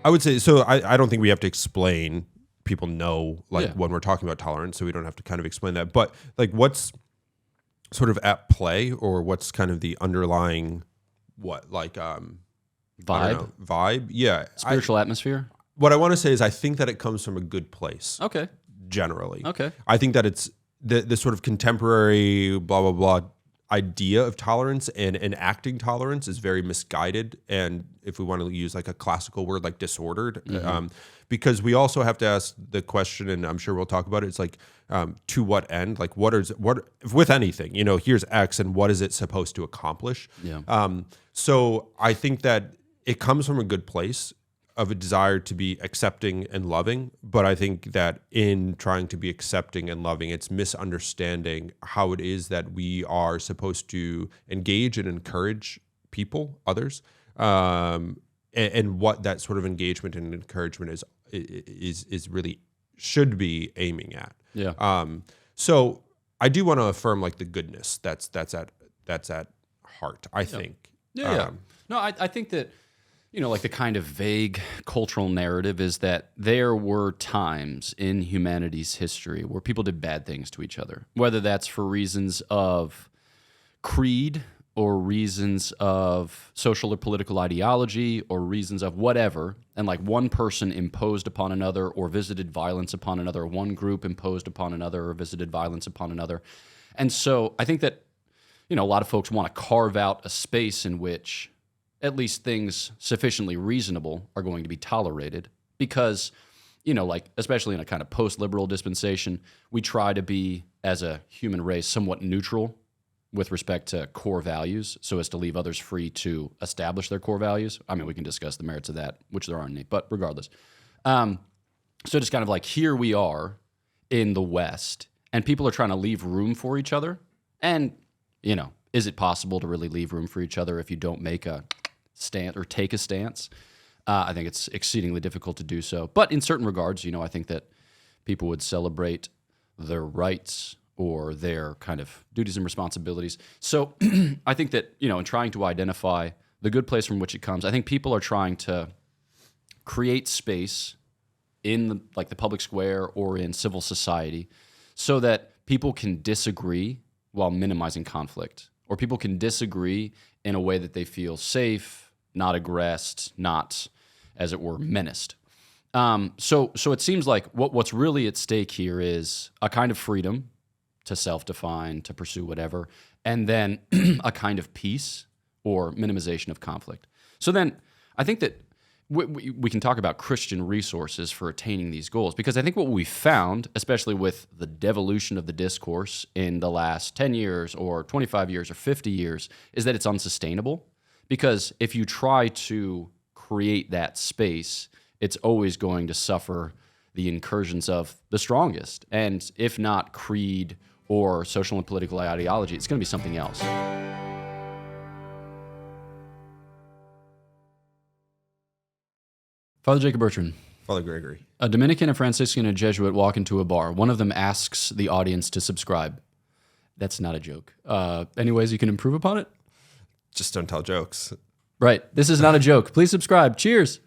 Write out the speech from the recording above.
I would say so. I don't think we have to explain. People know Yeah. when we're talking about tolerance, so we don't have to kind of explain that. But like, what's sort of at play, or what's kind of the underlying I don't Vibe, know, vibe? Yeah, spiritual atmosphere. what I want to say is I think that it comes from a good place. Okay. Generally, Okay. I think that it's the sort of contemporary blah blah blah idea of tolerance and enacting tolerance is very misguided, and if we want to use like a classical word like disordered, because we also have to ask the question, and I'm sure we'll talk about it. It's like to what end? Like what with anything? Here's X, and what is it supposed to accomplish? Yeah. So I think that it comes from a good place of a desire to be accepting and loving, but I think that in trying to be accepting and loving, it's misunderstanding how it is that we are supposed to engage and encourage people, others, and what that sort of engagement and encouragement is really should be aiming at. Yeah. So I do want to affirm like the goodness that's at heart, I think. Yeah. No, I think that, like the kind of vague cultural narrative is that there were times in humanity's history where people did bad things to each other, whether that's for reasons of creed or reasons of social or political ideology or reasons of whatever. And like one person imposed upon another or visited violence upon another, one group imposed upon another or visited violence upon another. And so I think that, a lot of folks want to carve out a space in which at least things sufficiently reasonable are going to be tolerated because, like especially in a kind of post-liberal dispensation, we try to be, as a human race, somewhat neutral with respect to core values so as to leave others free to establish their core values. I mean, we can discuss the merits of that, which there aren't any, but regardless. So just kind of like here we are in the West and people are trying to leave room for each other. And, is it possible to really leave room for each other if you don't make a stance or take a stance? I think it's exceedingly difficult to do so. But in certain regards, I think that people would celebrate their rights or their kind of duties and responsibilities. So I think that, in trying to identify the good place from which it comes, I think people are trying to create space in the public square or in civil society so that people can disagree while minimizing conflict, or people can disagree in a way that they feel safe, not aggressed, not, as it were, menaced. So it seems like what's really at stake here is a kind of freedom to self-define, to pursue whatever, and then a kind of peace or minimization of conflict. So then I think that we can talk about Christian resources for attaining these goals, because I think what we found, especially with the devolution of the discourse in the last 10 years or 25 years or 50 years, is that it's unsustainable. Because if you try to create that space, it's always going to suffer the incursions of the strongest. And if not creed or social and political ideology, it's going to be something else. Father Jacob-Bertrand. Father Gregory. A Dominican, a Franciscan, and a Jesuit walk into a bar. One of them asks the audience to subscribe. That's not a joke. Any ways you can improve upon it? Just don't tell jokes. Right. This is not a joke. Please subscribe. Cheers.